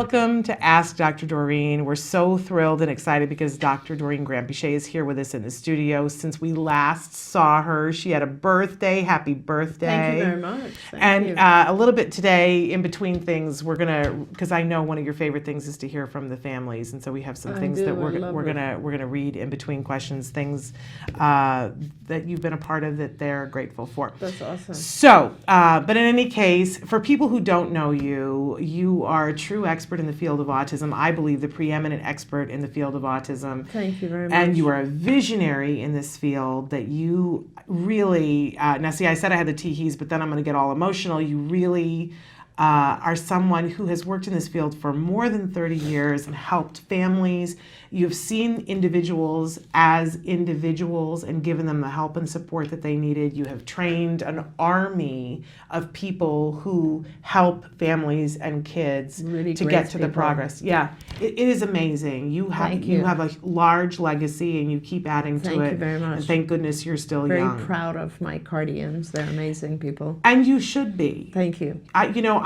Welcome to Ask Dr. Doreen. We're so thrilled and excited because Dr. Doreen Granpeesheh is here with us in the studio. Since we last saw her, she had a birthday. Happy birthday. Thank you very much. Thank you. A little bit today, in between things, we're going to, because I know one of your favorite things is to hear from the families, and so we have some things that we're going to read in between questions, things that you've been a part of that they're grateful for. That's awesome. So, but in any case, for people who don't know you, you are a true expert in the field of autism. I believe the preeminent expert in the field of autism. Thank you very much. And you are a visionary in this field that you really, now see, I said I had the teehees, but then I'm going to get all emotional. You really are someone who has worked in this field for more than 30 years and helped families. You've seen individuals as individuals and given them the help and support that they needed. You have trained an army of people who help families and kids really to get to the progress. Yeah, it is amazing. You have a large legacy and you keep adding to it. Thank you very much. And thank goodness you're still young. Very proud of my guardians. They're amazing people. And you should be. Thank you.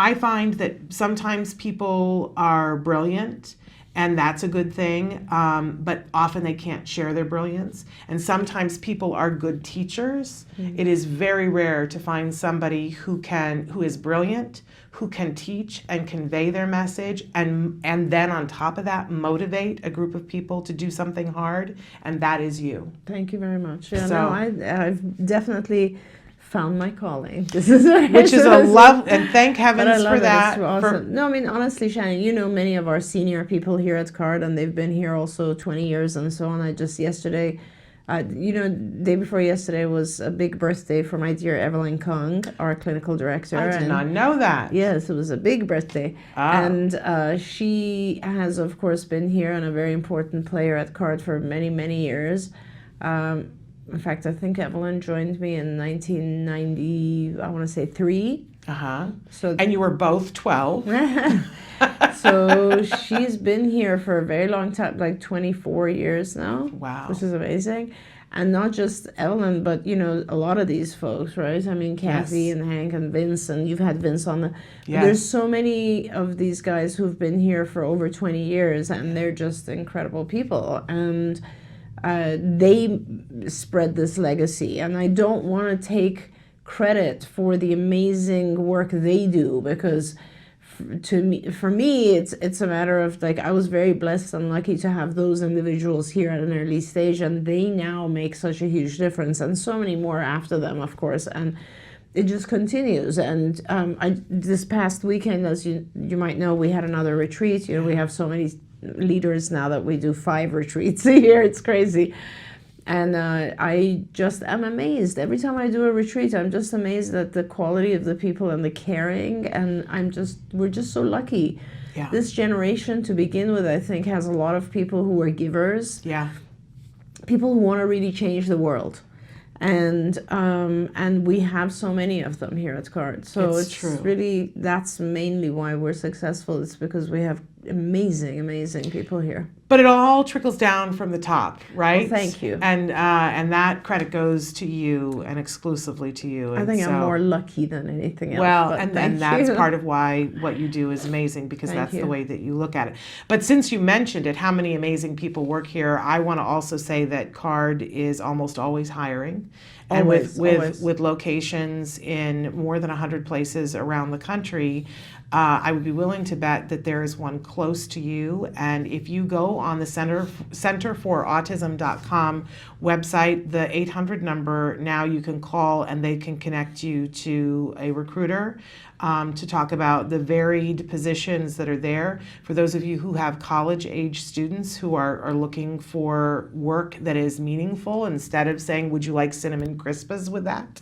I find that sometimes people are brilliant, and that's a good thing, but often they can't share their brilliance. And sometimes people are good teachers. Mm-hmm. It is very rare to find somebody who is brilliant, who can teach and convey their message, and then on top of that, motivate a group of people to do something hard, and that is you. Thank you very much. Yeah, so, I've definitely found my calling. Which is a love, and thank heavens for that. It's awesome. No, I mean, honestly, Shannon, you know many of our senior people here at CARD, and they've been here also 20 years and so on. I just yesterday, day before yesterday was a big birthday for my dear Evelyn Kong, our clinical director. I did not know that. Yes, it was a big birthday. And she has, of course, been here and a very important player at CARD for many, many years. In fact, I think Evelyn joined me in 1990, I want to say 3. So, and you were both 12. So she's been here for a very long time, like 24 years now. Wow. Which is amazing. And not just Evelyn, but, a lot of these folks, right? I mean, Kathy and Hank and Vince, and you've had Vince on the... Yes. There's so many of these guys who've been here for over 20 years, and they're just incredible people. And they spread this legacy, and I don't want to take credit for the amazing work they do, because for me it's a matter of, like, I was very blessed and lucky to have those individuals here at an early stage, and they now make such a huge difference, and so many more after them, of course, and it just continues. And this past weekend, as you might know, we had another retreat. We have so many leaders now that we do 5 retreats a year. It's crazy. And I just am amazed. Every time I do a retreat, I'm just amazed at the quality of the people and the caring. And we're just so lucky. Yeah. This generation, to begin with, I think, has a lot of people who are givers. Yeah. People who want to really change the world. And we have so many of them here at CARD. So it's true. Really, that's mainly why we're successful. It's because we have amazing, amazing people here. But it all trickles down from the top, right? Well, thank you. And that credit goes to you and exclusively to you. And I think I'm more lucky than anything else. Well, and that's part of why what you do is amazing, because that's the way that you look at it. But since you mentioned it, how many amazing people work here, I want to also say that CARD is almost always hiring. And with locations in more than 100 places around the country, I would be willing to bet that there is one close to you. And if you go on the centerforautism.com website, the 800 number, now you can call and they can connect you to a recruiter to talk about the varied positions that are there. For those of you who have college-age students who are looking for work that is meaningful, instead of saying, would you like cinnamon crispas with that?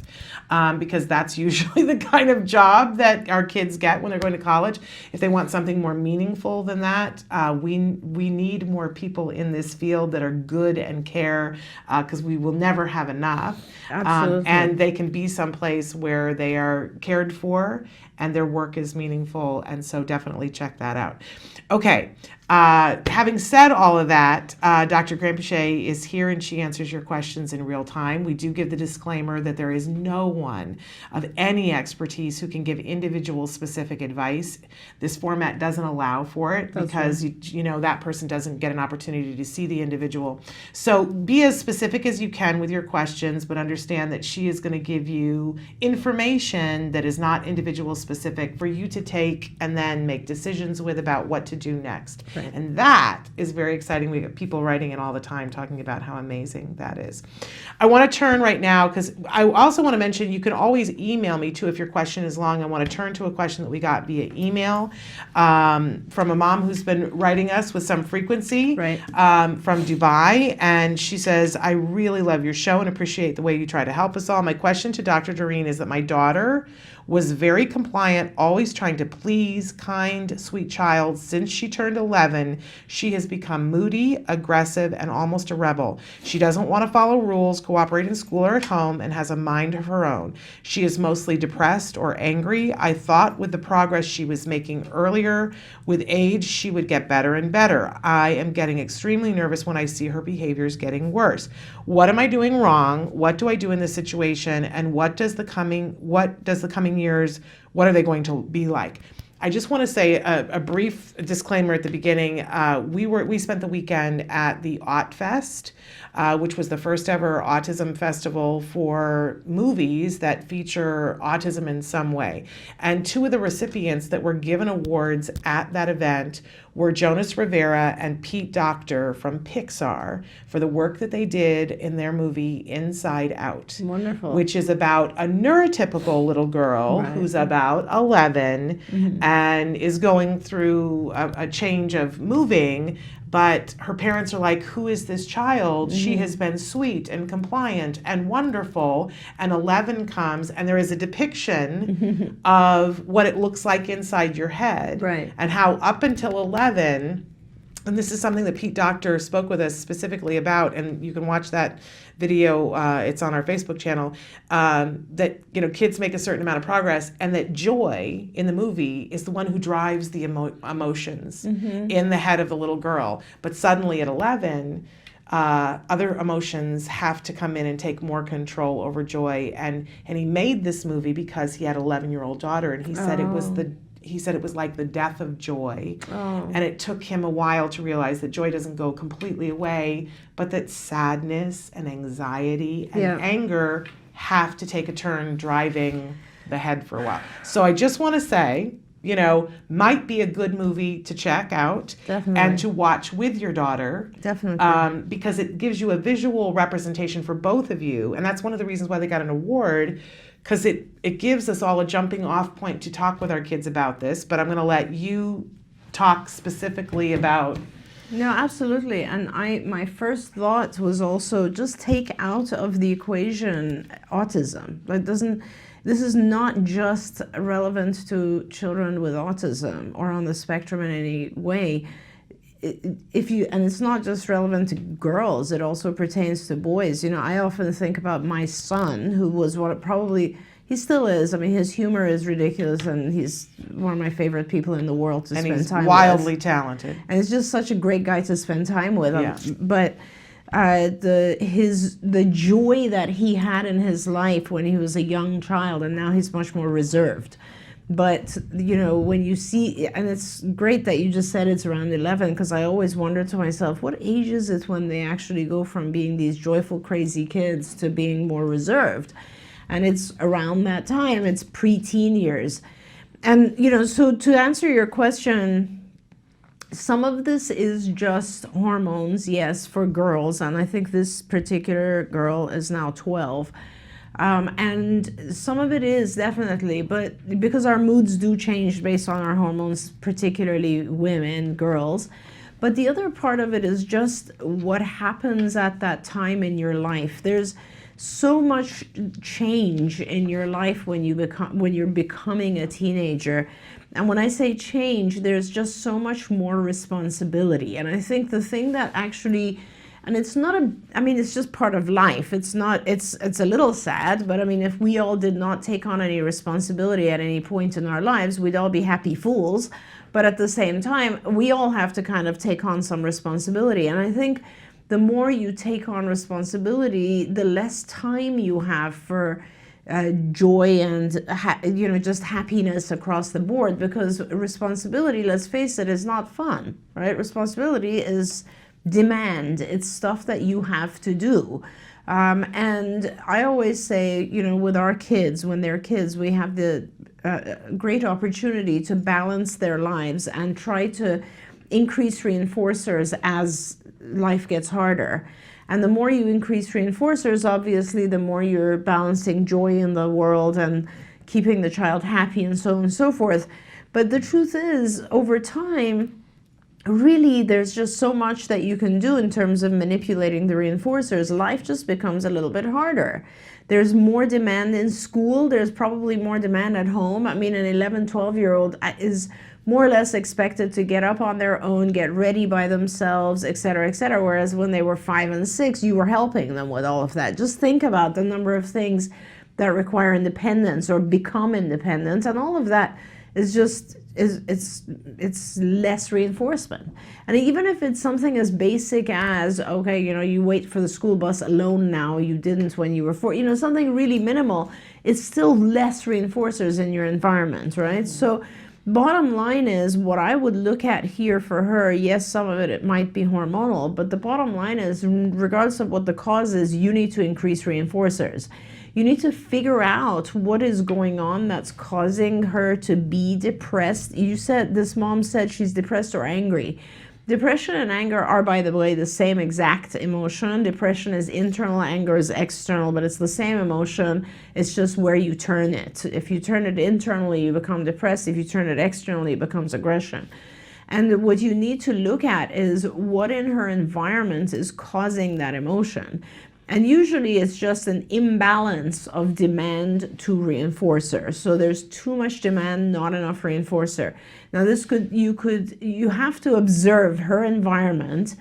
Because that's usually the kind of job that our kids get when they're going to college. If they want something more meaningful than that, we need more people in this field that are good and care, because we will never have enough. Absolutely. And they can be someplace where they are cared for and their work is meaningful. And so definitely check that out. Okay. Having said all of that, Dr. Granpeesheh is here and she answers your questions in real time. We do give the disclaimer that there is no one of any expertise who can give individual specific advice. This format doesn't allow for it because you know that person doesn't get an opportunity to see the individual. So be as specific as you can with your questions, but understand that she is going to give you information that is not individual specific for you to take and then make decisions with about what to do next. Right. And that is very exciting. We get people writing in all the time talking about how amazing that is. I want to turn right now, because I also want to mention you can always email me too if your question is long. I want to turn to a question that we got via email from a mom who's been writing us with some frequency from Dubai. And she says, I really love your show and appreciate the way you try to help us all. My question to Dr. Doreen is that my daughter was very compliant, always trying to please, kind, sweet child. Since she turned 11, she has become moody, aggressive, and almost a rebel. She doesn't want to follow rules, cooperate in school or at home, and has a mind of her own. She is mostly depressed or angry. I thought with the progress she was making earlier, with age, she would get better and better. I am getting extremely nervous when I see her behaviors getting worse. What am I doing wrong? What do I do in this situation? And what does the coming years, what are they going to be like? I just want to say a brief disclaimer at the beginning. We spent the weekend at the Aut Fest, which was the first ever autism festival for movies that feature autism in some way. And two of the recipients that were given awards at that event were Jonas Rivera and Pete Docter from Pixar for the work that they did in their movie Inside Out. Wonderful. Which is about a neurotypical little girl who's about 11 and is going through a change of moving, but her parents are like, who is this child? She has been sweet and compliant and wonderful. And 11 comes, and there is a depiction of what it looks like inside your head. Right. And how up until 11, and this is something that Pete Docter spoke with us specifically about, and you can watch that video, it's on our Facebook channel, that kids make a certain amount of progress, and that joy in the movie is the one who drives the emotions in the head of the little girl. But suddenly at 11, other emotions have to come in and take more control over joy. And he made this movie because he had an 11-year-old daughter, and he said it was like the death of joy. And it took him a while to realize that joy doesn't go completely away, but that sadness and anxiety and anger have to take a turn driving the head for a while. So I just want to say, might be a good movie to check out. Definitely. And to watch with your daughter. Definitely. Because it gives you a visual representation for both of you. And that's one of the reasons why they got an award, because it gives us all a jumping off point to talk with our kids about this. But I'm going to let you talk specifically about. No, absolutely. And my first thought was also just take out of the equation autism. This is not just relevant to children with autism or on the spectrum in any way. And it's not just relevant to girls, it also pertains to boys. I often think about my son, who was he still is. I mean, his humor is ridiculous, and he's one of my favorite people in the world to spend time with. And he's wildly talented. And he's just such a great guy to spend time with. Yeah. But the joy that he had in his life when he was a young child, and now he's much more reserved. But, when you see, and it's great that you just said it's around 11, because I always wonder to myself, what age is it when they actually go from being these joyful, crazy kids to being more reserved? And it's around that time, it's pre-teen years. And, so to answer your question, some of this is just hormones, yes, for girls. And I think this particular girl is now 12. And some of it is definitely, but because our moods do change based on our hormones, particularly women, girls. But the other part of it is just what happens at that time in your life. There's so much change in your life when you're becoming a teenager. And when I say change, there's just so much more responsibility. And I think the thing that actually And it's not I mean, it's just part of life. It's not, it's a little sad, but I mean, if we all did not take on any responsibility at any point in our lives, we'd all be happy fools. But at the same time, we all have to kind of take on some responsibility. And I think the more you take on responsibility, the less time you have for joy and just happiness across the board, because responsibility, let's face it, is not fun, right? Responsibility is demand. It's stuff that you have to do. And I always say, with our kids, when they're kids, we have the great opportunity to balance their lives and try to increase reinforcers as life gets harder. And the more you increase reinforcers, obviously, the more you're balancing joy in the world and keeping the child happy and so on and so forth. But the truth is, over time, really, there's just so much that you can do in terms of manipulating the reinforcers. Life just becomes a little bit harder. There's more demand in school. There's probably more demand at home. I mean, an 11, 12-year-old is more or less expected to get up on their own, get ready by themselves, et cetera, whereas when they were 5 and 6, you were helping them with all of that. Just think about the number of things that require independence or become independent, and all of that is just, it's less reinforcement. And even if it's something as basic as, okay, you wait for the school bus alone now, you didn't when you were 4, something really minimal, it's still less reinforcers in your environment, right? So bottom line is, what I would look at here for her, yes, some of it might be hormonal, but the bottom line is, regardless of what the cause is, you need to increase reinforcers. You need to figure out what is going on that's causing her to be depressed. This mom said she's depressed or angry. Depression and anger are, by the way, the same exact emotion. Depression is internal, anger is external, but it's the same emotion. It's just where you turn it. If you turn it internally, you become depressed. If you turn it externally, it becomes aggression. And what you need to look at is what in her environment is causing that emotion. And usually it's just an imbalance of demand to reinforcer. So there's too much demand, not enough reinforcer. Now you have to observe her environment.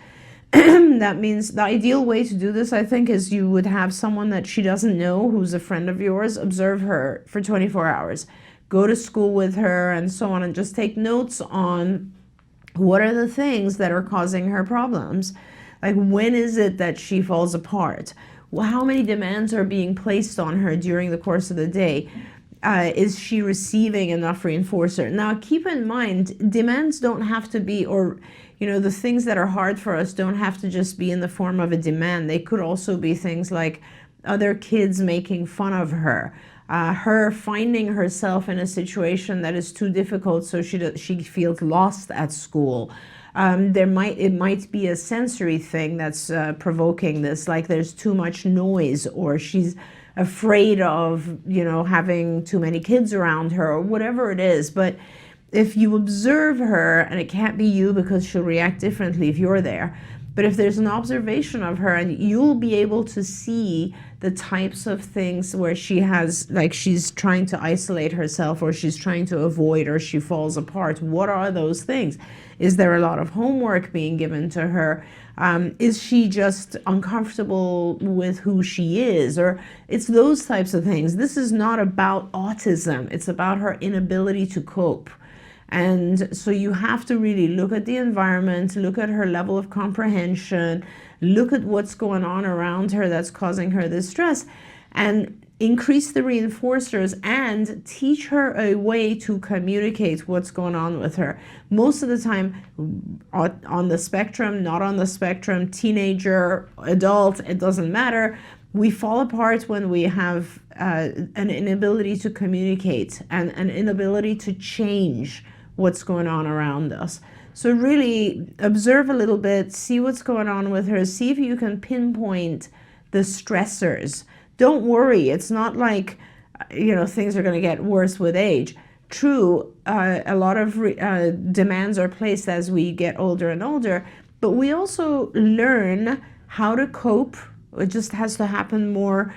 That means the ideal way to do this, I think, is you would have someone that she doesn't know who's a friend of yours, observe her for 24 hours, go to school with her and so on, and just take notes on what are the things that are causing her problems. Like, when is it that she falls apart? Well, how many demands are being placed on her during the course of the day? Is she receiving enough reinforcer? Now, keep in mind, demands don't have to be, or, the things that are hard for us don't have to just be in the form of a demand. They could also be things like other kids making fun of her, her finding herself in a situation that is too difficult, so she feels lost at school. It might be a sensory thing that's provoking this, like there's too much noise, or she's afraid of, having too many kids around her, or whatever it is. But if you observe her, and it can't be you because she'll react differently if you're there, but if there's an observation of her, and you'll be able to see the types of things where she has, like, she's trying to isolate herself, or she's trying to avoid, or she falls apart. What are those things? Is there a lot of homework being given to her? Is she just uncomfortable with who she is? Or it's those types of things. This is not about autism. It's about her inability to cope. And so you have to really look at the environment, look at her level of comprehension, look at what's going on around her that's causing her this stress, and increase the reinforcers and teach her a way to communicate what's going on with her. Most of the time, on the spectrum, not on the spectrum, teenager, adult, it doesn't matter. We fall apart when we have an inability to communicate and an inability to change what's going on around us. So really observe a little bit, see what's going on with her, see if you can pinpoint the stressors. Don't worry, it's not like, things are going to get worse with age. True, a lot of demands are placed as we get older and older, but we also learn how to cope. It just has to happen more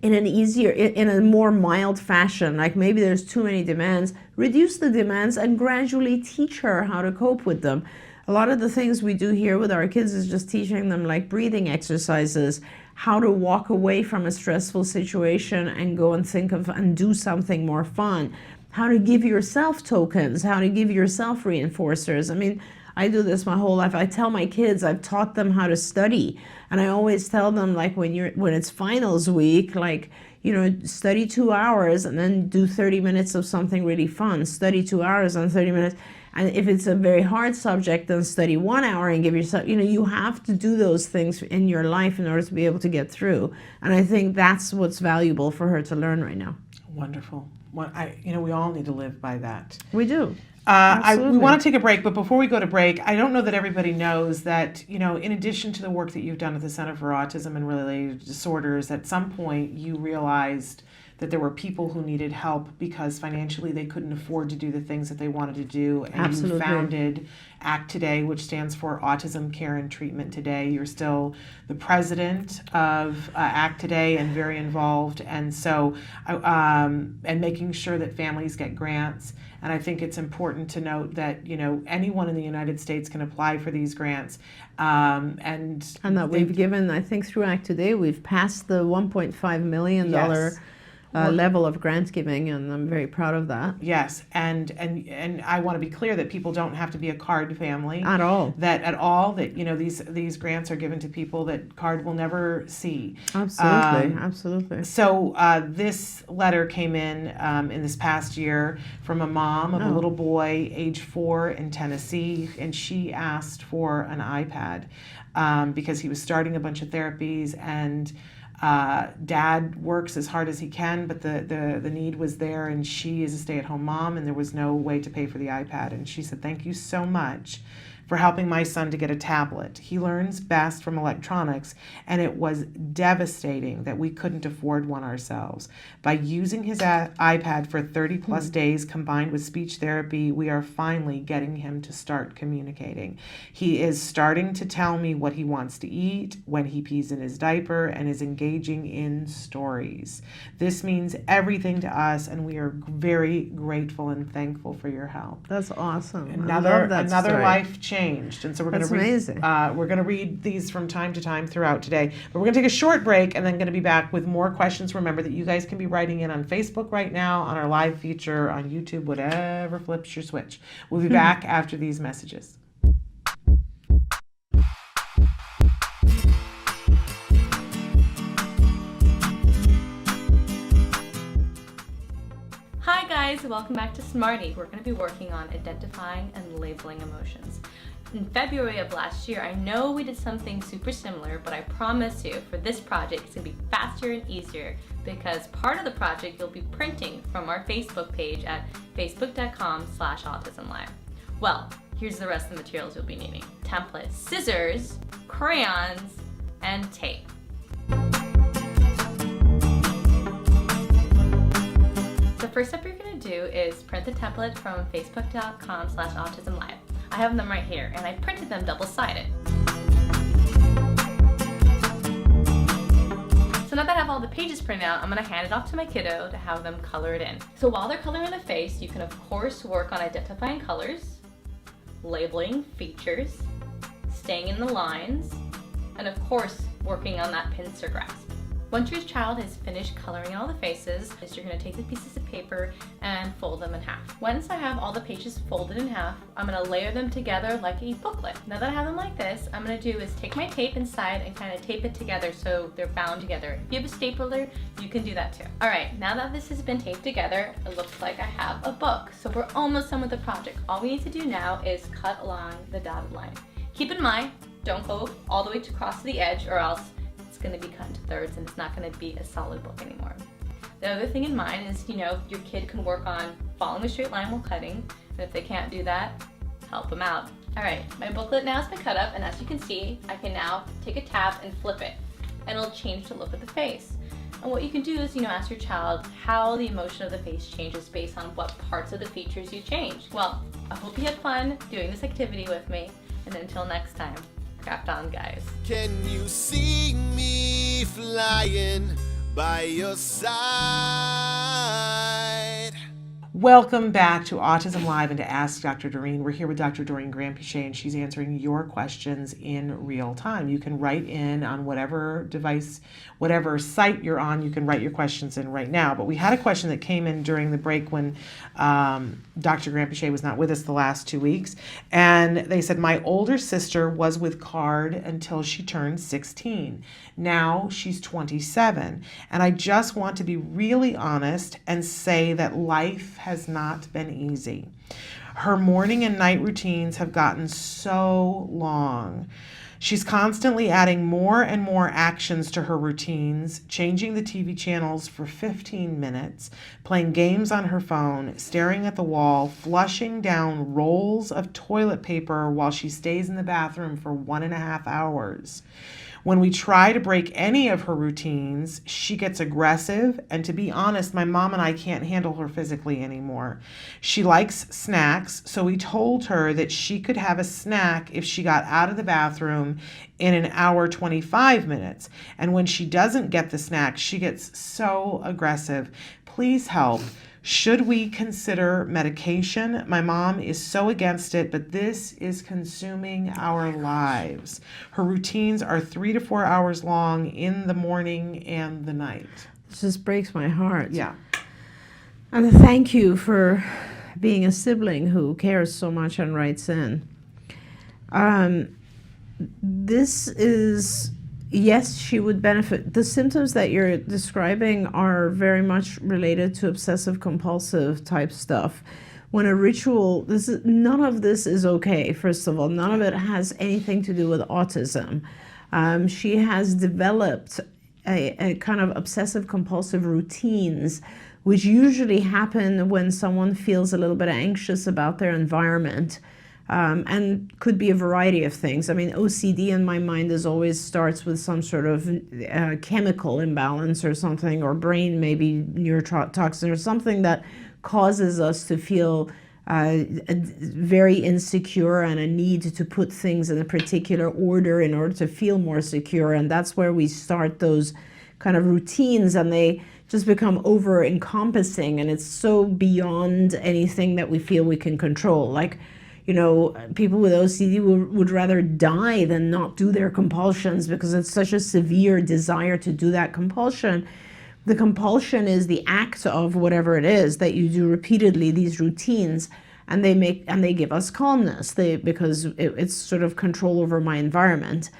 in a more mild fashion. Like, maybe there's too many demands, reduce the demands and gradually teach her how to cope with them. a lot of the things we do here with our kids is just teaching them like breathing exercises, how to walk away from a stressful situation and go and think of and do something more fun, how to give yourself tokens, how to give yourself reinforcers. I mean, I do this my whole life. I tell my kids, I've taught them how to study. And I always tell them, like, when it's finals week, like, you know, study 2 hours and then do 30 minutes of something really fun. Study 2 hours and 30 minutes. And if it's a very hard subject, then study 1 hour and give yourself, you know, you have to do those things in your life in order to be able to get through. And I think that's what's valuable for her to learn right now. Wonderful. Well, we all need to live by that. We do. We want to take a break, but before we go to break, I don't know that everybody knows that, you know, in addition to the work that you've done at the Center for Autism and Related Disorders, at some point you realized that there were people who needed help because financially they couldn't afford to do the things that they wanted to do. And Absolutely. You founded ACT Today, which stands for Autism Care and Treatment Today. You're still the president of ACT Today and very involved. And so, and making sure that families get grants. And I think it's important to note that, you know, anyone in the United States can apply for these grants. And that we've given, I think through ACT Today, we've passed the $1.5 million level of grant giving, and I'm very proud of that. Yes, and I want to be clear that people don't have to be a CARD family at all. That you know, these grants are given to people that CARD will never see. Absolutely, absolutely. So this letter came in this past year from a mom of a little boy, age 4, in Tennessee, and she asked for an iPad because he was starting a bunch of therapies, and dad works as hard as he can, but the need was there, and she is a stay-at-home mom, and there was no way to pay for the iPad. And she said, "Thank you so much for helping my son to get a tablet. He learns best from electronics, and it was devastating that we couldn't afford one ourselves. By using his iPad for 30 plus days combined with speech therapy, we are finally getting him to start communicating. He is starting to tell me what he wants to eat, when he pees in his diaper, and is engaging in stories. This means everything to us, and we are very grateful and thankful for your help." That's awesome. Another story. life changed. And so we're going to read. Amazing. We're going to read these from time to time throughout today. But we're going to take a short break and then going to be back with more questions. Remember that you guys can be writing in on Facebook right now, on our live feature, on YouTube, whatever flips your switch. We'll be back after these messages. Hi guys, welcome back to Smarty. We're going to be working on identifying and labeling emotions. In February of last year, I know we did something super similar, but I promise you for this project it's going to be faster and easier because part of the project you'll be printing from our Facebook page at facebook.com/autism-live. Well, here's the rest of the materials you'll be needing. Templates, scissors, crayons, and tape. The first step you're going to do is print the template from facebook.com/autism-live. I have them right here, and I printed them double-sided. So now that I have all the pages printed out, I'm going to hand it off to my kiddo to have them color it in. So while they're coloring the face, you can of course work on identifying colors, labeling features, staying in the lines, and of course working on that pincer grasp. Once your child has finished coloring all the faces, you're going to take the pieces of paper and fold them in half. Once I have all the pages folded in half, I'm going to layer them together like a booklet. Now that I have them like this, I'm going to do is take my tape inside and kind of tape it together so they're bound together. If you have a stapler, you can do that too. Alright, now that this has been taped together, it looks like I have a book. So we're almost done with the project. All we need to do now is cut along the dotted line. Keep in mind, don't go all the way across to the edge or else it's going to be cut into thirds and it's not going to be a solid book anymore. The other thing in mind is, your kid can work on following a straight line while cutting, and if they can't do that, help them out. Alright, my booklet now has been cut up, and as you can see, I can now take a tab and flip it, and it'll change the look of the face. And what you can do is, ask your child how the emotion of the face changes based on what parts of the features you change. Well, I hope you had fun doing this activity with me, and until next time, craft on, guys. Can you see me flying by your side? Welcome back to Autism Live and to Ask Dr. Doreen. We're here with Dr. Doreen Granpeesheh, and she's answering your questions in real time. You can write in on whatever device, whatever site you're on, you can write your questions in right now. But we had a question that came in during the break when Dr. Granpeesheh was not with us the last 2 weeks. And they said, my older sister was with CARD until she turned 16. Now she's 27. And I just want to be really honest and say that life has not been easy. Her morning and night routines have gotten so long. She's constantly adding more and more actions to her routines, changing the TV channels for 15 minutes, playing games on her phone, staring at the wall, flushing down rolls of toilet paper while she stays in the bathroom for 1.5 hours. When we try to break any of her routines, she gets aggressive, and to be honest, my mom and I can't handle her physically anymore. She likes snacks, so we told her that she could have a snack if she got out of the bathroom in 1 hour 25 minutes. And when she doesn't get the snack, she gets so aggressive. Please help. Should we consider medication? My mom is so against it, but this is consuming our lives. Her routines are 3 to 4 hours long in the morning and the night. It just breaks my heart. Yeah. And thank you for being a sibling who cares so much and writes in. This is... Yes, she would benefit. The symptoms that you're describing are very much related to obsessive compulsive type stuff. When a ritual, none of this is okay, first of all. None of it has anything to do with autism. She has developed a kind of obsessive compulsive routines, which usually happen when someone feels a little bit anxious about their environment. And could be a variety of things. I mean, OCD in my mind always starts with some sort of chemical imbalance or something, or brain maybe neurotoxin or something that causes us to feel very insecure and a need to put things in a particular order in order to feel more secure. And that's where we start those kind of routines, and they just become over-encompassing, and it's so beyond anything that we feel we can control. Like, you know, people with OCD would rather die than not do their compulsions because it's such a severe desire to do that compulsion. The compulsion is the act of whatever it is that you do repeatedly, these routines, and they give us calmness because it's sort of control over my environment.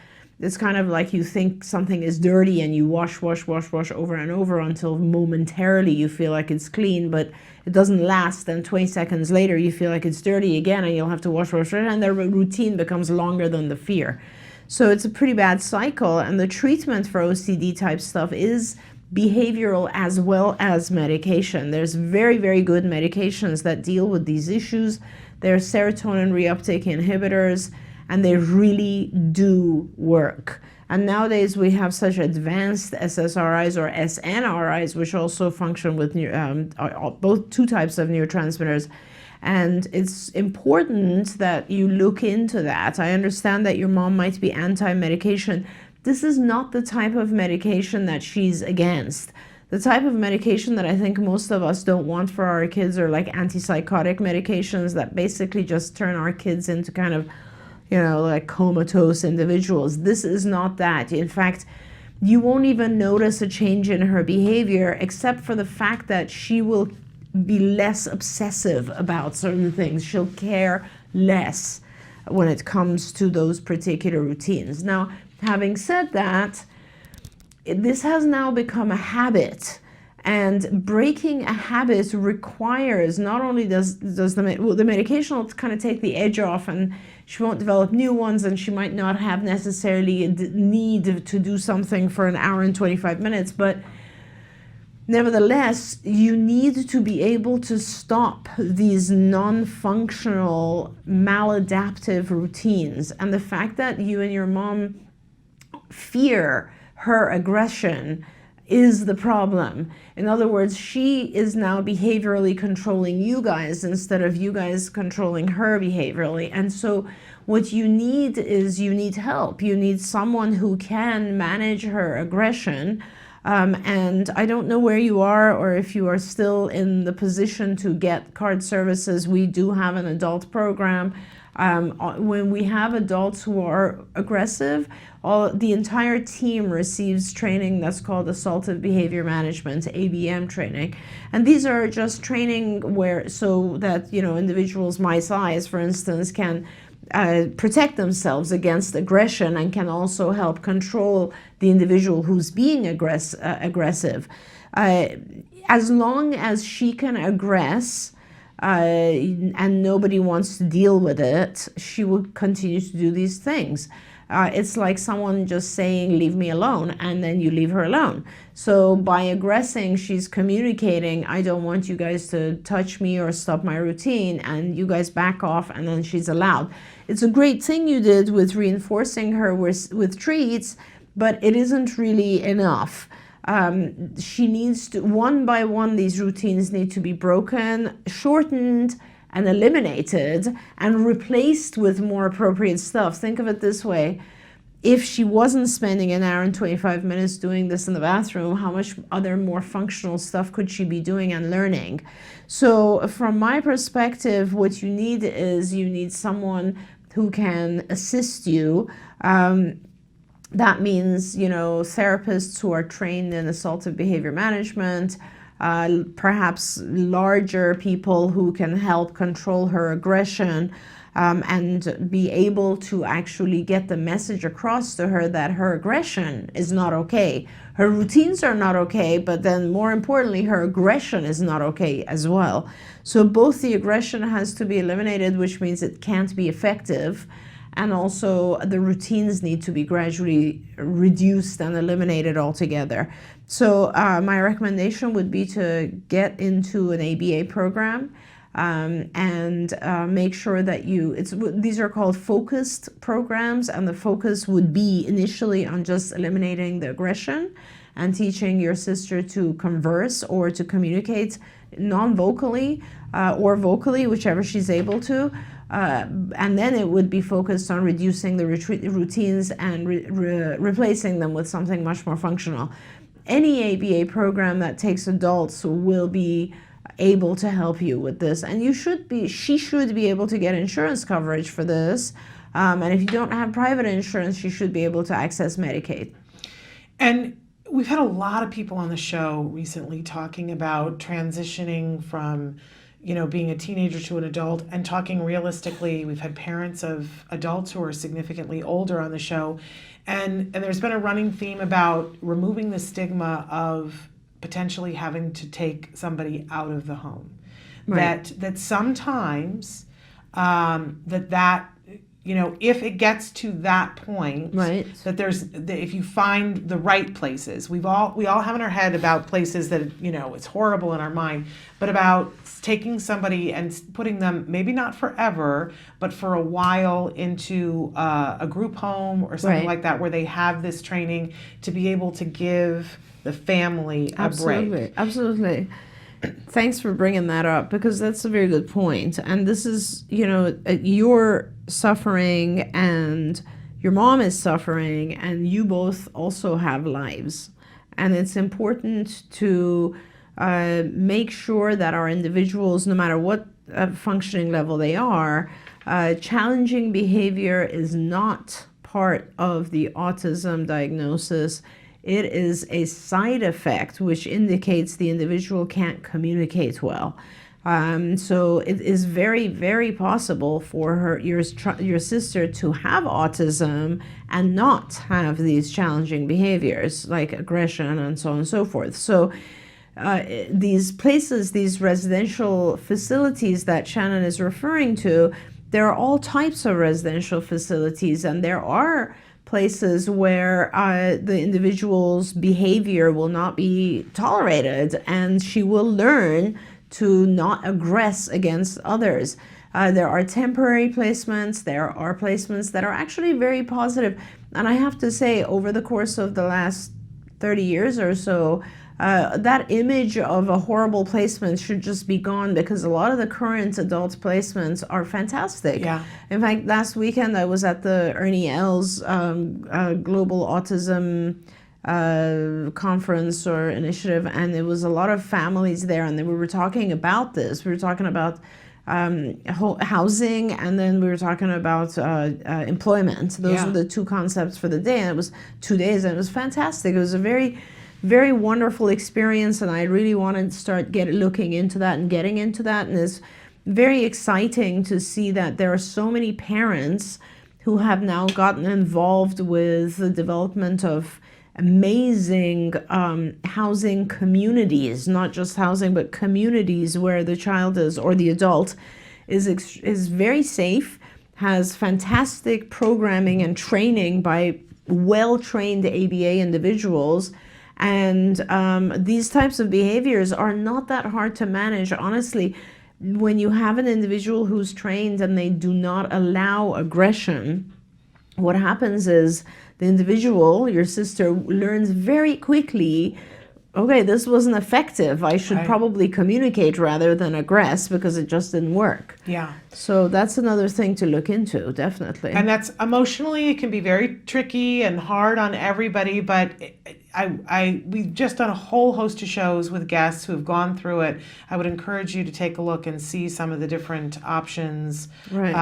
It's kind of like you think something is dirty and you wash over and over until momentarily you feel like it's clean, but it doesn't last. And 20 seconds later, you feel like it's dirty again and you'll have to wash, and the routine becomes longer than the fear. So it's a pretty bad cycle. And the treatment for OCD type stuff is behavioral as well as medication. There's very, very good medications that deal with these issues. There are serotonin reuptake inhibitors, and they really do work. And nowadays we have such advanced SSRIs or SNRIs, which also function with both two types of neurotransmitters. And it's important that you look into that. I understand that your mom might be anti-medication. This is not the type of medication that she's against. The type of medication that I think most of us don't want for our kids are like antipsychotic medications that basically just turn our kids into kind of, you know, like comatose individuals. This is not that. In fact, you won't even notice a change in her behavior except for the fact that she will be less obsessive about certain things. She'll care less when it comes to those particular routines. Now, having said that, this has now become a habit. And breaking a habit requires, not only does the medication will kind of take the edge off and she won't develop new ones, and she might not have necessarily a need to do something for 1 hour and 25 minutes, but nevertheless, you need to be able to stop these non-functional, maladaptive routines. And the fact that you and your mom fear her aggression is the problem. In other words, she is now behaviorally controlling you guys instead of you guys controlling her behaviorally. And so what you need is you need help. You need someone who can manage her aggression And I don't know where you are or if you are still in the position to get card services. We do have an adult program. When we have adults who are aggressive, the entire team receives training that's called assaultive behavior management, ABM training. And these are just training so that, individuals my size, for instance, can protect themselves against aggression and can also help control the individual who's being aggressive. As long as she can aggress, and nobody wants to deal with it, she will continue to do these things. It's like someone just saying, leave me alone, and then you leave her alone. So by aggressing, she's communicating, I don't want you guys to touch me or stop my routine, and you guys back off, and then she's allowed. It's a great thing you did with reinforcing her with treats, but it isn't really enough. She needs to, one by one, these routines need to be broken, shortened, and eliminated, and replaced with more appropriate stuff. Think of it this way. If she wasn't spending an hour and 25 minutes doing this in the bathroom, how much other more functional stuff could she be doing and learning? So from my perspective, what you need someone who can assist you. That means, therapists who are trained in assaultive behavior management, perhaps larger people who can help control her aggression, and be able to actually get the message across to her that her aggression is not okay. Her routines are not okay, but then more importantly, her aggression is not okay as well. So both the aggression has to be eliminated, which means it can't be effective, and also the routines need to be gradually reduced and eliminated altogether. So my recommendation would be to get into an ABA program, and make sure that these are called focused programs, and the focus would be initially on just eliminating the aggression and teaching your sister to converse or to communicate non-vocally or vocally, whichever she's able to. And then it would be focused on reducing the routines and replacing them with something much more functional. Any ABA program that takes adults will be able to help you with this, and she should be able to get insurance coverage for this, and if you don't have private insurance, she should be able to access Medicaid. And we've had a lot of people on the show recently talking about transitioning from being a teenager to an adult, and talking realistically. We've had parents of adults who are significantly older on the show, and there's been a running theme about removing the stigma of potentially having to take somebody out of the home. Right. That sometimes if it gets to that point, right, that if you find the right places, we all have in our head about places that it's horrible in our mind, but about taking somebody and putting them, maybe not forever, but for a while, into a group home or something, right, like that, where they have this training to be able to give the family a break. Absolutely. Thanks for bringing that up, because that's a very good point. And this is, you're suffering and your mom is suffering, and you both also have lives. And it's important to make sure that our individuals, no matter what functioning level they are, challenging behavior is not part of the autism diagnosis. It is a side effect which indicates the individual can't communicate well. So it is very, very possible for your sister to have autism and not have these challenging behaviors like aggression and so on and so forth. So these places, these residential facilities that Shannon is referring to, there are all types of residential facilities, and there are places where the individual's behavior will not be tolerated, and she will learn to not aggress against others. There are temporary placements. There are placements that are actually very positive. And I have to say, over the course of the last 30 years or so, that image of a horrible placement should just be gone, because a lot of the current adult placements are fantastic. Yeah. In fact, last weekend I was at the Ernie Els Global Autism conference or initiative, and there was a lot of families there, and we were talking about this. We were talking about housing, and then we were talking about employment. Those were the two concepts for the day, and it was 2 days, and it was fantastic. It was a very, very wonderful experience, and I really wanted to start looking into that and getting into that, and it's very exciting to see that there are so many parents who have now gotten involved with the development of amazing housing communities, not just housing, but communities where the child is, or the adult is very safe, has fantastic programming and training by well-trained ABA individuals. And these types of behaviors are not that hard to manage. Honestly, when you have an individual who's trained and they do not allow aggression, what happens is the individual, your sister, learns very quickly, okay, this wasn't effective. I should probably communicate rather than aggress because it just didn't work. Yeah. So that's another thing to look into, definitely. And that's emotionally, it can be very tricky and hard on everybody, but we've just done a whole host of shows with guests who have gone through it. I would encourage you to take a look and see some of the different options. Right.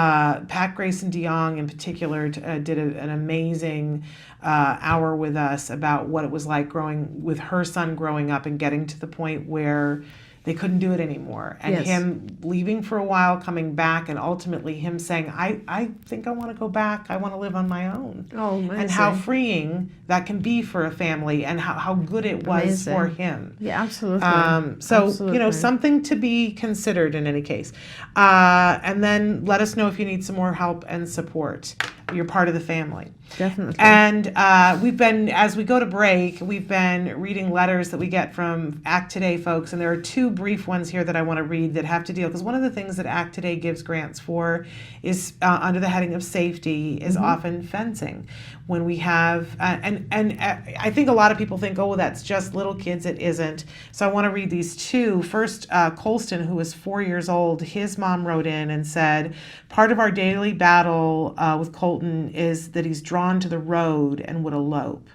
Pat Grayson DeYoung in particular did an amazing hour with us about what it was like with her son growing up and getting to the point where they couldn't do it anymore. And him leaving for a while, coming back, and ultimately him saying, I think I want to go back. I want to live on my own. Oh, amazing. And how freeing that can be for a family, and how good it was for him. Yeah, absolutely. Absolutely. Something to be considered in any case. And then let us know if you need some more help and support. You're part of the family. Definitely. And as we go to break, we've been reading letters that we get from ACT Today folks, and there are two brief ones here that I want to read that have to deal, because one of the things that ACT Today gives grants for is under the heading of safety is often fencing. When we have, and I think a lot of people think, oh, well, that's just little kids. It isn't. So I want to read these two. First, Colston, who was 4 years old, his mom wrote in and said, part of our daily battle with Colton is that he's drawn to the road and would elope.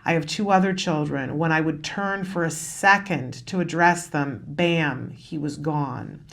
I have two other children. When I would turn for a second to address them, bam, he was gone.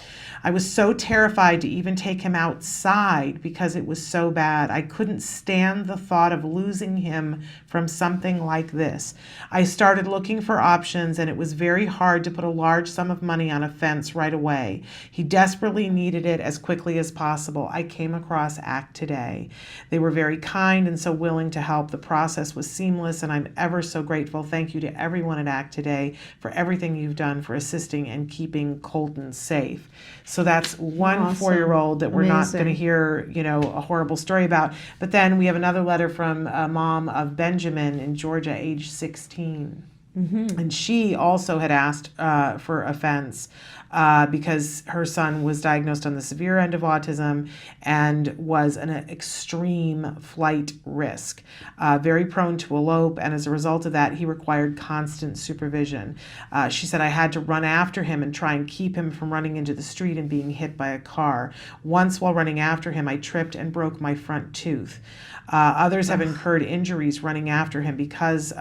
I was so terrified to even take him outside because it was so bad. I couldn't stand the thought of losing him from something like this. I started looking for options, and it was very hard to put a large sum of money on a fence right away. He desperately needed it as quickly as possible. I came across ACT Today. They were very kind and so willing to help. The process was seamless, and I'm ever so grateful. Thank you to everyone at ACT Today for everything you've done for assisting and keeping Colton safe. So that's one Awesome. 4-year-old that we're not Amazing. going to hear, a horrible story about. But then we have another letter from a mom of Benjamin in Georgia, age 16. And she also had asked for a fence because her son was diagnosed on the severe end of autism and was an extreme flight risk, very prone to elope, and as a result of that, he required constant supervision. She said, I had to run after him and try and keep him from running into the street and being hit by a car. Once while running after him, I tripped and broke my front tooth. Others have incurred injuries running after him because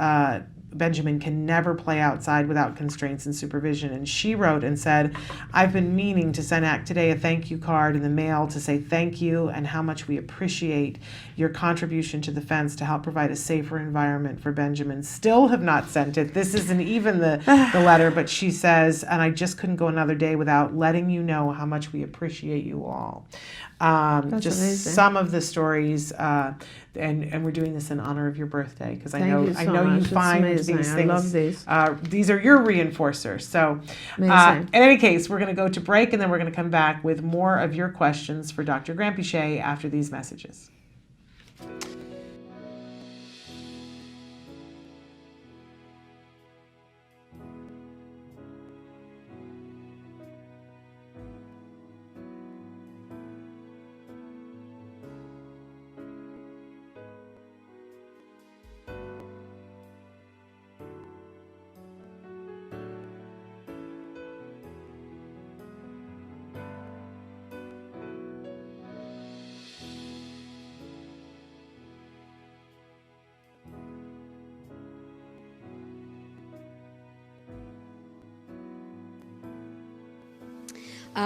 Benjamin can never play outside without constraints and supervision. And she wrote and said, I've been meaning to send ACT Today a thank you card in the mail to say thank you and how much we appreciate your contribution to the fence to help provide a safer environment for Benjamin. Still have not sent it. This isn't even the letter, but she says, and I just couldn't go another day without letting you know how much we appreciate you all. That's just amazing. some of the stories, and we're doing this in honor of your birthday because I know you so you much. It's find amazing. these I things. love these. These are your reinforcers. So, Amazing. in any case, we're going to go to break and then we're going to come back with more of your questions for Dr. Granpeesheh after these messages.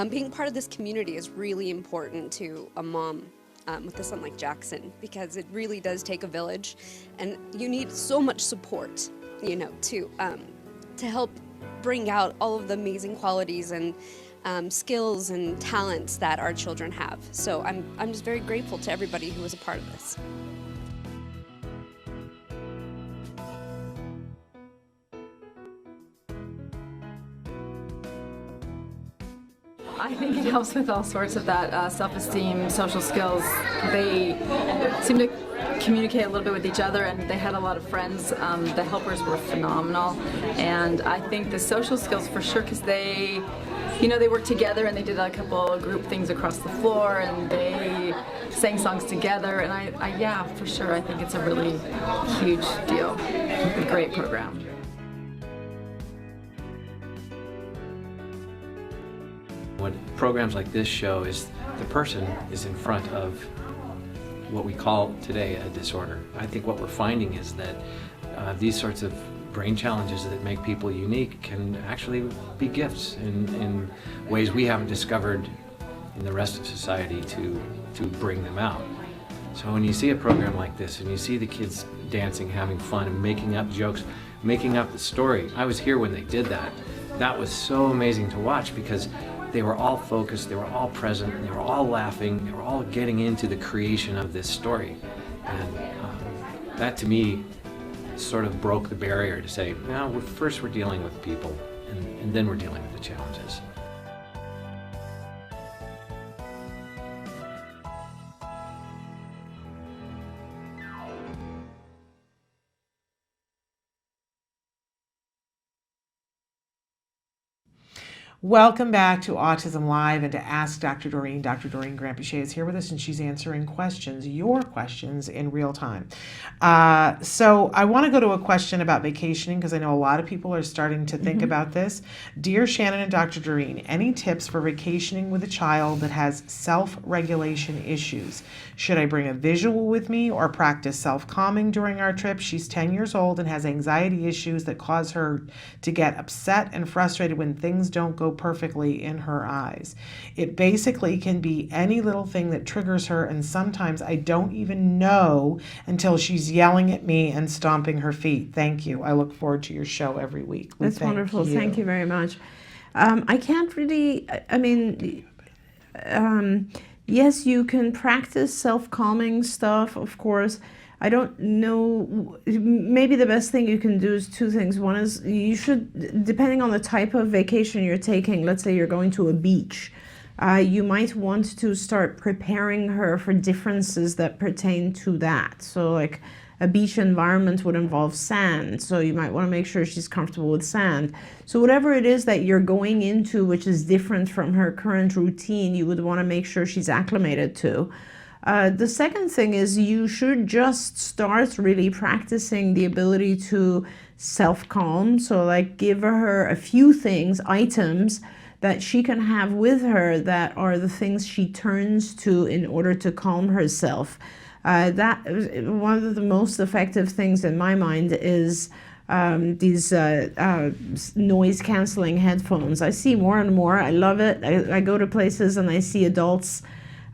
Being part of this community is really important to a mom with a son like Jackson, because it really does take a village, and you need so much support, you know, to help bring out all of the amazing qualities and skills and talents that our children have. So I'm just very grateful to everybody who was a part of this. I think it helps with all sorts of that self-esteem, social skills. They seem to communicate a little bit with each other, and they had a lot of friends. The helpers were phenomenal, and I think the social skills for sure, because they, you know, they worked together and they did a couple of group things across the floor, and they sang songs together, and I yeah, for sure, I think it's a really huge deal. A great program. What programs like this show is the person is in front of what we call today a disorder. I think what we're finding is that these sorts of brain challenges that make people unique can actually be gifts in ways we haven't discovered in the rest of society to bring them out. So when you see a program like this and you see the kids dancing, having fun, and making up jokes, making up the story. I was here when they did that. That was so amazing to watch, because they were all focused, they were all present, they were all laughing, they were all getting into the creation of this story. And that to me sort of broke the barrier to say, no, first we're dealing with people, and then we're dealing with the challenges. Welcome back to Autism Live and to Ask Dr. Doreen. Dr. Doreen Granpeesheh is here with us, and she's answering questions, your questions, in real time. So I want to go to a question about vacationing, because I know a lot of people are starting to think about this. Dear Shannon and Dr. Doreen, any tips for vacationing with a child that has self-regulation issues? Should I bring a visual with me or practice self-calming during our trip? She's 10 years old and has anxiety issues that cause her to get upset and frustrated when things don't go perfectly in her eyes. It basically can be any little thing that triggers her, and sometimes I don't even know until she's yelling at me and stomping her feet. Thank you. I look forward to your show every week. That's wonderful. Thank you very much. I can't really, I mean, yes, you can practice self-calming stuff, of course. I don't know, maybe the best thing you can do is two things. One is you should, depending on the type of vacation you're taking, let's say you're going to a beach, you might want to start preparing her for differences that pertain to that. So like a beach environment would involve sand, so you might want to make sure she's comfortable with sand. So whatever it is that you're going into which is different from her current routine, you would want to make sure she's acclimated to. The second thing is you should just start really practicing the ability to self-calm. So like give her a few things, items that she can have with her that are the things she turns to in order to calm herself. That one of the most effective things in my mind is these noise canceling headphones. I see more and more. I love it. I go to places and I see adults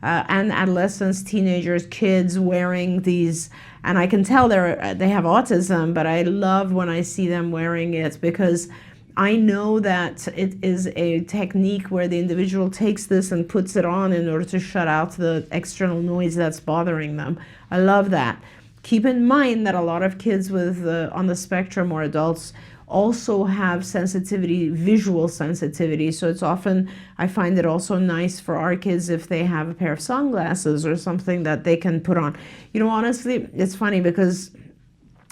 and adolescents, teenagers, kids wearing these, and I can tell they have autism, but I love when I see them wearing it, because I know that it is a technique where the individual takes this and puts it on in order to shut out the external noise that's bothering them. I love that. Keep in mind that a lot of kids with on the spectrum or adults also have sensitivity, visual sensitivity. So it's often, I find it also nice for our kids if they have a pair of sunglasses or something that they can put on. You know, honestly, it's funny because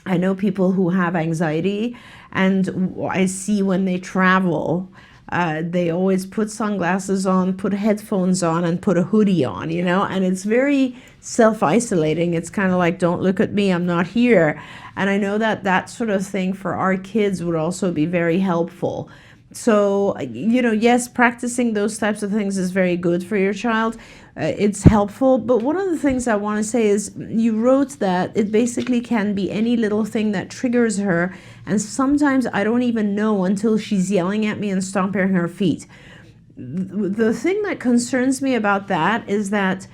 I know people who have anxiety, and I see when they travel, they always put sunglasses on, put headphones on, and put a hoodie on, you know, and it's very self-isolating. It's kind of like, don't look at me, I'm not here. And I know that that sort of thing for our kids would also be very helpful. So, you know, yes, practicing those types of things is very good for your child. It's helpful. But one of the things I want to say is you wrote that it basically can be any little thing that triggers her. And sometimes I don't even know until she's yelling at me and stomping her feet. the thing that concerns me about that is that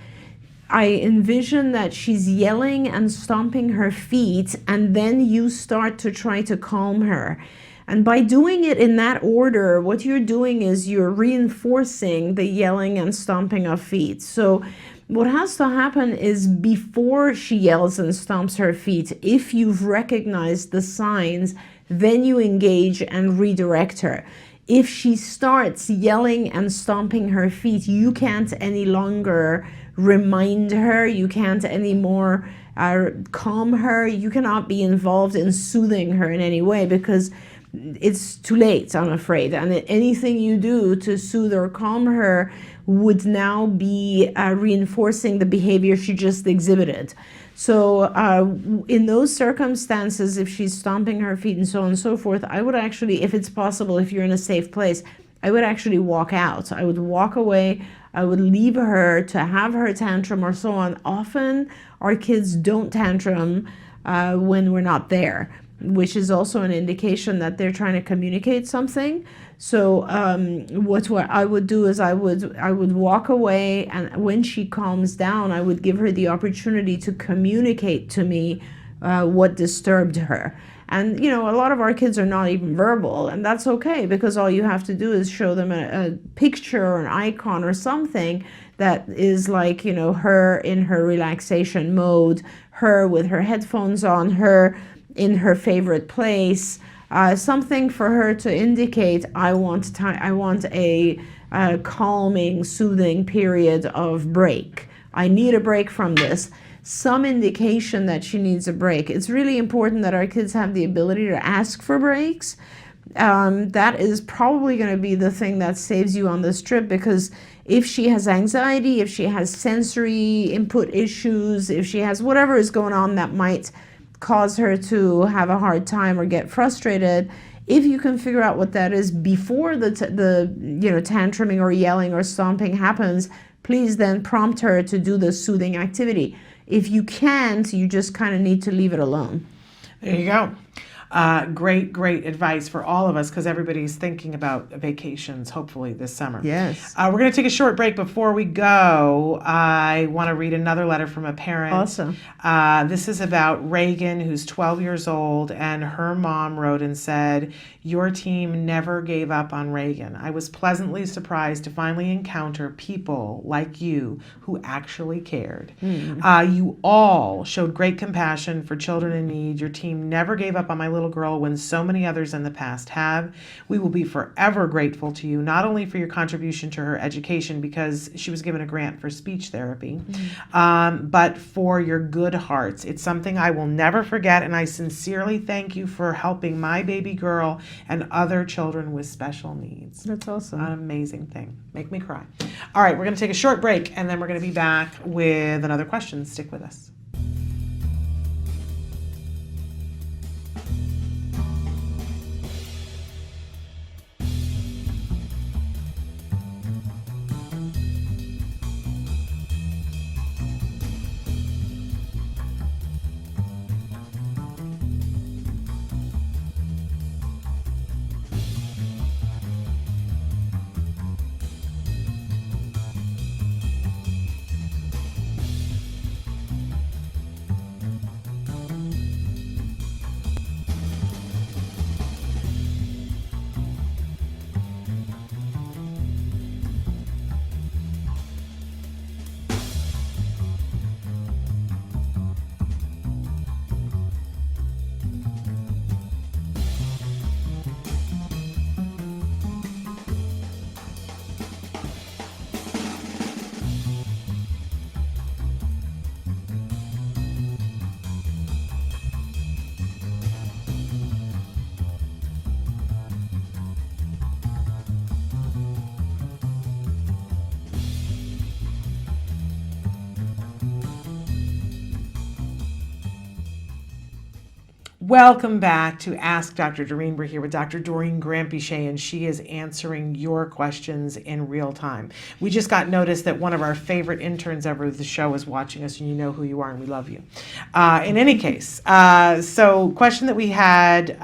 I envision that she's yelling and stomping her feet, and then you start to try to calm her. And by doing it in that order, what you're doing is you're reinforcing the yelling and stomping of feet. So what has to happen is before she yells and stomps her feet, if you've recognized the signs, then you engage and redirect her. If she starts yelling and stomping her feet, you can't any longer remind her, you can't anymore calm her, you cannot be involved in soothing her in any way because it's too late, I'm afraid. And anything you do to soothe or calm her would now be reinforcing the behavior she just exhibited. So in those circumstances, if she's stomping her feet and so on and so forth, I would actually, if it's possible, if you're in a safe place, I would actually walk out. I would walk away. I would leave her to have her tantrum or so on. Often our kids don't tantrum when we're not there, which is also an indication that they're trying to communicate something. So what I would do is I would walk away, and when she calms down, I would give her the opportunity to communicate to me what disturbed her. And a lot of our kids are not even verbal, and that's okay, because all you have to do is show them a picture or an icon or something that is like, her in her relaxation mode, her with her headphones on, her in her favorite place, something for her to indicate, I want a calming, soothing period of break. I need a break from this. Some indication that she needs a break. It's really important that our kids have the ability to ask for breaks. That is probably going to be the thing that saves you on this trip, because if she has anxiety, if she has sensory input issues, if she has whatever is going on that might cause her to have a hard time or get frustrated, if you can figure out what that is before the tantruming or yelling or stomping happens, please then prompt her to do the soothing activity. If you can't, you just kind of need to leave it alone. There you go. Great advice for all of us, because everybody's thinking about vacations, hopefully, this summer. Yes. We're going to take a short break. Before we go, I want to read another letter from a parent. Awesome. This is about Reagan, who's 12 years old, and her mom wrote and said, "Your team never gave up on Reagan. I was pleasantly surprised to finally encounter people like you who actually cared. You all showed great compassion for children in need. Your team never gave up on my little girl when so many others in the past have. We will be forever grateful to you, not only for your contribution to her education, because she was given a grant for speech therapy, but for your good hearts. It's something I will never forget, and I sincerely thank you for helping my baby girl and other children with special needs." That's awesome. An amazing thing. Make me cry. All right, we're going to take a short break, and then we're going to be back with another question. Stick with us. Welcome back to Ask Dr. Doreen. We're here with Dr. Doreen Granpeesheh, and she is answering your questions in real time. We just got notice that one of our favorite interns ever of the show is watching us, and you know who you are, and we love you. In any case, so question that we had,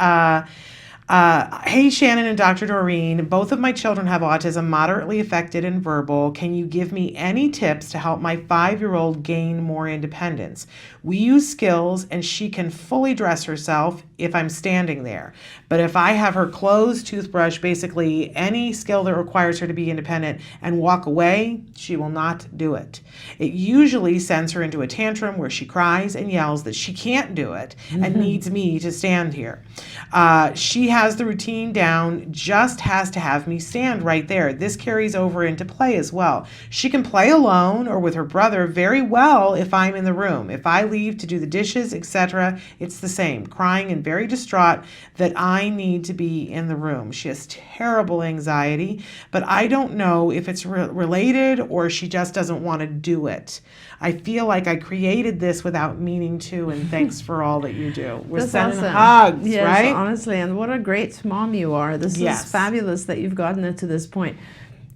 Hey, Shannon and Dr. Doreen, both of my children have autism, moderately affected and verbal. Can you give me any tips to help my 5-year-old gain more independence? We use skills and she can fully dress herself if I'm standing there. But if I have her clothes, toothbrush, basically any skill that requires her to be independent and walk away, she will not do it. It usually sends her into a tantrum where she cries and yells that she can't do it and needs me to stand here. She has the routine down, just has to have me stand right there. This carries over into play as well. She can play alone or with her brother very well if I'm in the room. If I leave to do the dishes, etc., it's the same, crying and very distraught that I need to be in the room. She has terrible anxiety, but I don't know if it's related or she just doesn't want to do it. I feel like I created this without meaning to, and thanks for all that you do. We're That's sending awesome. hugs, Yes, right? honestly, and what a great mom you are. This Yes. is fabulous that you've gotten it to this point.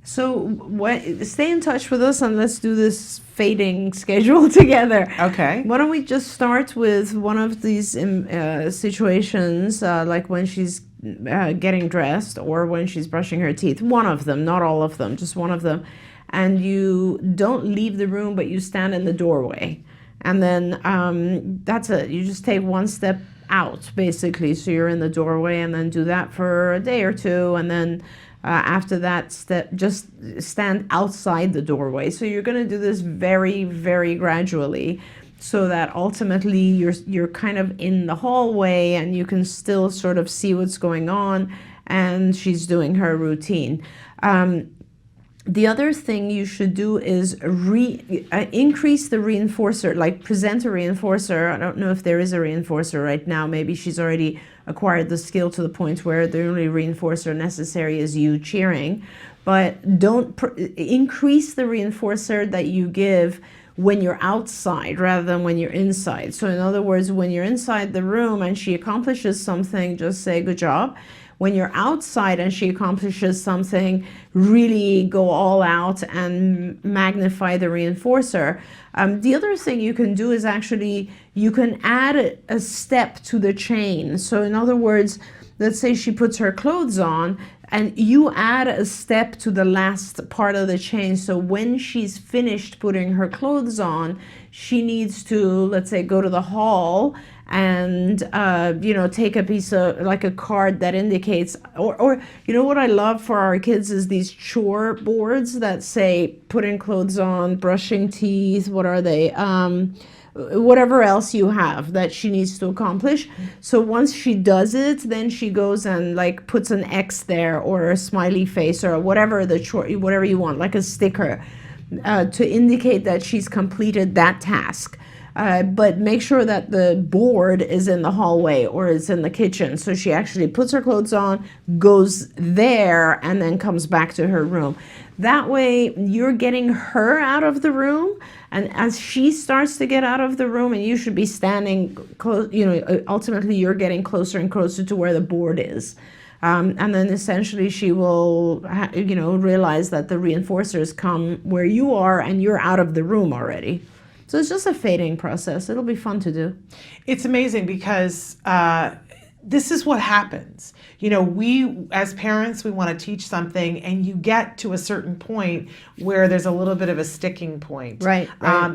So stay in touch with us and let's do this fading schedule together. Okay. Why don't we just start with one of these situations, like when she's getting dressed or when she's brushing her teeth. One of them, not all of them, just one of them. And you don't leave the room, but you stand in the doorway. And then that's it. You just take one step out, basically. So you're in the doorway, and then do that for a day or two. And then after that, just stand outside the doorway. So you're going to do this very, very gradually, so that ultimately you're kind of in the hallway and you can still sort of see what's going on, and she's doing her routine. The other thing you should do is increase the reinforcer, like present a reinforcer. I don't know if there is a reinforcer right now. Maybe she's already acquired the skill to the point where the only reinforcer necessary is you cheering. But don't increase the reinforcer that you give when you're outside rather than when you're inside. So in other words, when you're inside the room and she accomplishes something, just say good job. When you're outside and she accomplishes something, really go all out and magnify the reinforcer. The other thing you can do is actually, you can add a step to the chain. So in other words, let's say she puts her clothes on and you add a step to the last part of the chain. So when she's finished putting her clothes on, she needs to, let's say, go to the hall and take a piece of, like a card that indicates, or what I love for our kids is these chore boards that say putting clothes on, brushing teeth, what are they, whatever else you have that she needs to accomplish. So once she does it, then she goes and like puts an X there or a smiley face or whatever the chore, whatever you want, like a sticker, to indicate that she's completed that task. But make sure that the board is in the hallway or it's in the kitchen. So she actually puts her clothes on, goes there, and then comes back to her room. That way you're getting her out of the room. And as she starts to get out of the room, and you should be standing close, ultimately you're getting closer and closer to where the board is. And then essentially she will, realize that the reinforcers come where you are and you're out of the room already. So it's just a fading process. It'll be fun to do. It's amazing because this is what happens. We, as parents, we want to teach something, and you get to a certain point where there's a little bit of a sticking point. Right.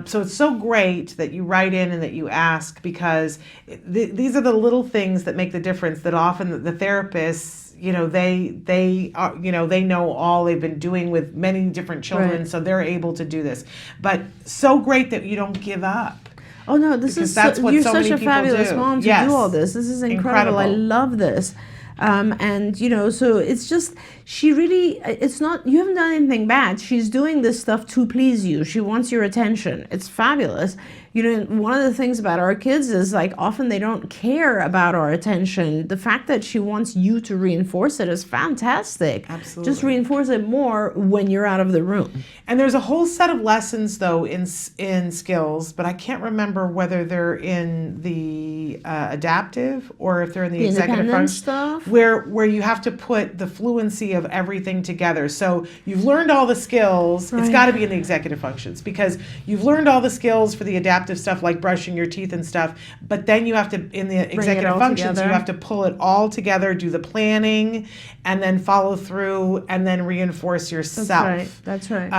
So it's so great that you write in and that you ask, because these are the little things that make the difference, that often the therapists, they know all, they've been doing with many different children, Right. so they're able to do this. But so great that you don't give up. Oh no, this Because is that's what you're so such many a people fabulous do. mom to Yes. do all this. This is incredible. I love this. So it's just, she really, it's not, you haven't done anything bad. She's doing this stuff to please you. She wants your attention. It's fabulous. One of the things about our kids is, like, often they don't care about our attention. The fact that she wants you to reinforce it is fantastic. Absolutely. Just reinforce it more when you're out of the room. And there's a whole set of lessons, though, in skills, but I can't remember whether they're in the adaptive or if they're in the executive independent function stuff? where you have to put the fluency of everything together. So you've learned all the skills. It's Right. got to be in the executive functions, because you've learned all the skills for the adaptive adaptive stuff like brushing your teeth and stuff, but then you have to, in the executive all functions, together. you have to pull it all together, do the planning, and then follow through, and then reinforce yourself. That's right.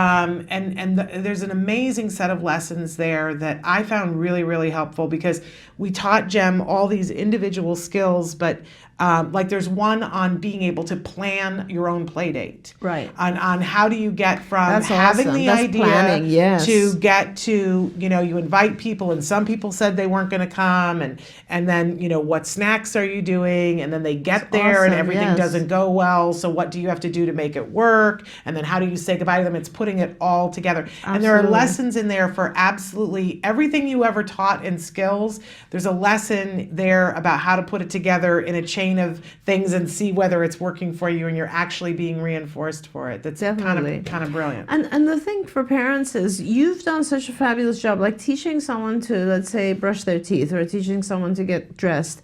There's an amazing set of lessons there that I found really, really helpful, because we taught Jem all these individual skills, but like there's one on being able to plan your own play date. Right. On how do you get from That's having awesome. the That's idea planning, yes. to get to, you invite people, and some people said they weren't going to come, and then, what snacks are you doing? And then they get there and awesome, everything yes. doesn't go well. So what do you have to do to make it work? And then how do you say goodbye to them? It's putting it all together. And there are Absolutely. lessons in there for absolutely everything you ever taught in skills. There's a lesson there about how to put it together in a chain of things and see whether it's working for you and you're actually being reinforced for it. That's Definitely. kind of brilliant. And the thing for parents is, you've done such a fabulous job, like teaching someone to, let's say, brush their teeth, or teaching someone to get dressed.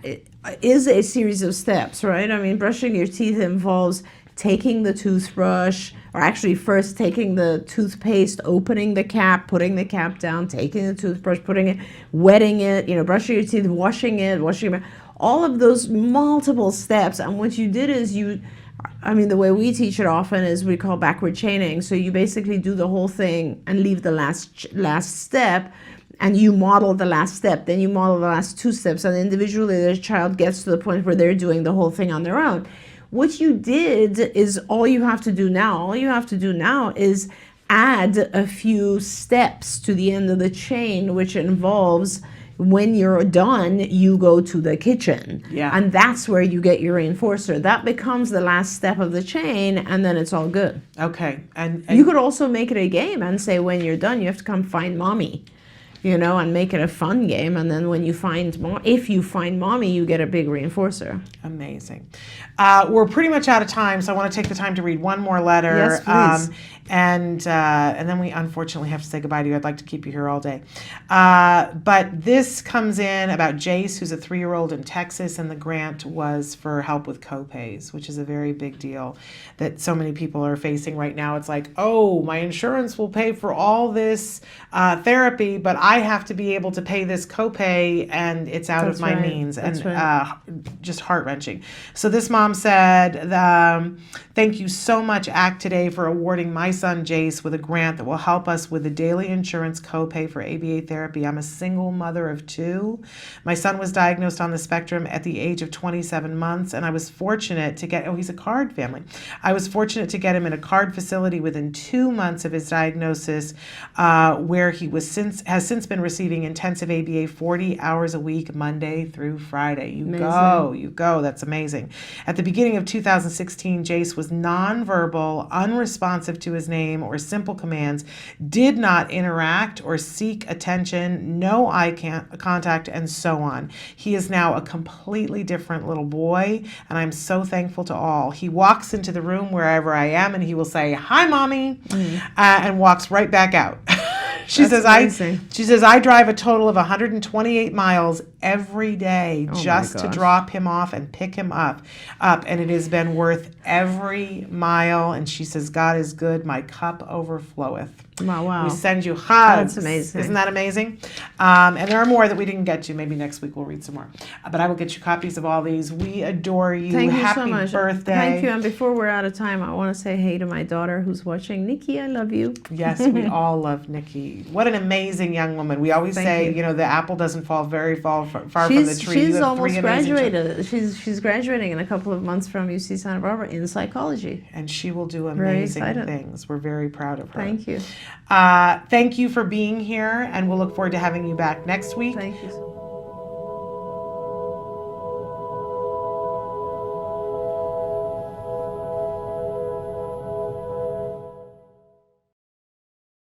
It is a series of steps, right? I mean, brushing your teeth involves taking the toothbrush, or actually first taking the toothpaste, opening the cap, putting the cap down, taking the toothbrush, putting it, wetting it, brushing your teeth, washing it, washing your mouth. All of those multiple steps. And what you did is the way we teach it often is we call backward chaining. So you basically do the whole thing and leave the last step, and you model the last step. Then you model the last two steps, and individually the child gets to the point where they're doing the whole thing on their own. What you did is all you have to do now is add a few steps to the end of the chain, which involves, when you're done, you go to the kitchen. Yeah. And that's where you get your reinforcer. That becomes the last step of the chain, and then it's all good. Okay. And You could also make it a game and say, when you're done, you have to come find mommy, and make it a fun game. And then when you if you find mommy, you get a big reinforcer. Amazing. We're pretty much out of time, so I want to take the time to read one more letter. Yes, please. And then we unfortunately have to say goodbye to you. I'd like to keep you here all day. But this comes in about Jace, who's a 3-year-old in Texas, and the grant was for help with co-pays, which is a very big deal that so many people are facing right now. It's like, oh, my insurance will pay for all this therapy, but I have to be able to pay this copay, and it's out of my means. That's and right. Just heart-wrenching. So this mom said, thank you so much, ACT Today, for awarding my son Jace with a grant that will help us with the daily insurance copay for ABA therapy. I'm a single mother of 2. My son was diagnosed on the spectrum at the age of 27 months, and I was fortunate to get, he's a CARD family. I was fortunate to get him in a CARD facility within 2 months of his diagnosis, where he has since been receiving intensive ABA 40 hours a week, Monday through Friday. You go. That's amazing. At the beginning of 2016, Jace was nonverbal, unresponsive to his name or simple commands, did not interact or seek attention, no eye contact, and so on. He is now a completely different little boy, and I'm so thankful to all. He walks into the room wherever I am, and he will say, "Hi, Mommy," and walks right back out. She says, I drive a total of 128 miles every day just to drop him off and pick him up, and it has been worth every mile. And she says, God is good. My cup overfloweth. Wow. We send you hugs. That's amazing. Isn't that amazing? And there are more that we didn't get to. Maybe next week we'll read some more. But I will get you copies of all these. We adore you. Thank you Happy so much. birthday. Thank you. And before we're out of time, I want to say hey to my daughter who's watching. Nikki, I love you. Yes, we all love Nikki. What an amazing young woman. We always say, the apple doesn't fall very far from the tree. She's almost graduated. She's graduating in a couple of months from UC Santa Barbara in psychology. And she will do amazing things. We're very proud of her. Thank you. Thank you for being here, and we'll look forward to having you back next week. Thank you so much.